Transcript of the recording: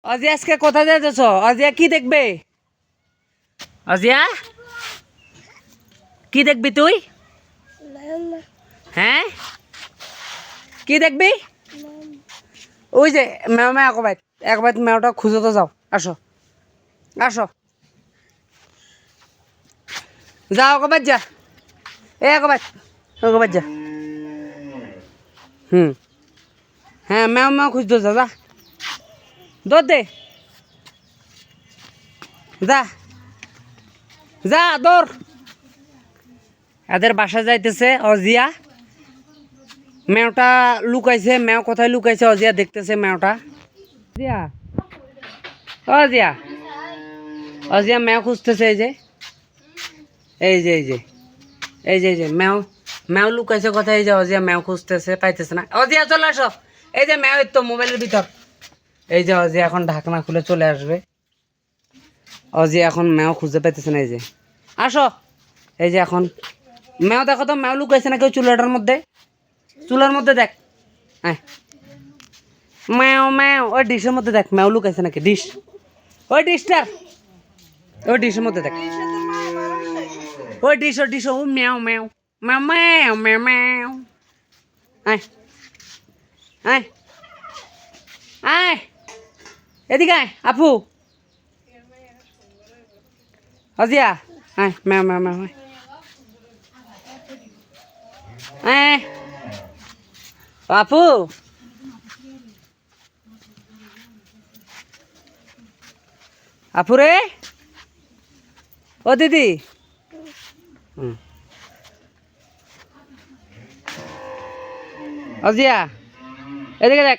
অজিয়া আজকে কোথায় যাচ্ছ? অজিয়া কি দেখবে? অজিয়া কি দেখবি তুই? হ্যাঁ কি দেখবি? ওই যে ম্যাও ম্যাও একবার ম্যাওটা খুঁজে তো যাও। আসো আসো যাও একবার যা। একবার যা। হুম হ্যাঁ ম্যাও ম্যাও খুঁজতে যা যা। দৌড় দে যা যা দৌড়। এদের বাসা যাইতেছে অজিয়া। ম্যাওটা লুকাইছে, ম্যাও কোথায় লুকাইছে অজিয়া দেখতেছে ম্যাওটা। অজিয়া অজিয়া অজিয়া ম্যাও খুঁজতেছে। এই যে ম্যাও ম্যাও লুকাইছে কোথায়? এই যে অজিয়া ম্যাও খুঁজতেছে, পাইতেছে না। অজিয়া চলে আসো। এই যে ম্যাও তো মোবাইলের ভিতর। এই যে অজিয়া এখন ঢাকনা খুলে চলে আসবে। অজিয়া এখন ম্যাও খুঁজে পাইতেছে না। এই যে আসো। এই যে এখন ম্যাও দেখো তো, ম্যাও লুকাইছে না কেউ চুলাটার মধ্যে? চুলার মধ্যে দেখ। হ্যাঁ ম্যাও ম্যাও ওই ডিশের মধ্যে দেখ ম্যাও লুকাইছে নাকি। ডিশ ওই ডিশটার ওই ডিশের মধ্যে দেখ। ওই ডিশ ও ম্যাও ম্যাও ম্যাও ম্যাও ম্যাও ম্যাও। আয় আয় আয় এদিকে আয় আপু। অজিয়া আয় ম্যাও ম্যাও ম্যাও আয় আপু। আপু রে ও দিদি। অজিয়া এদিকে দেখ।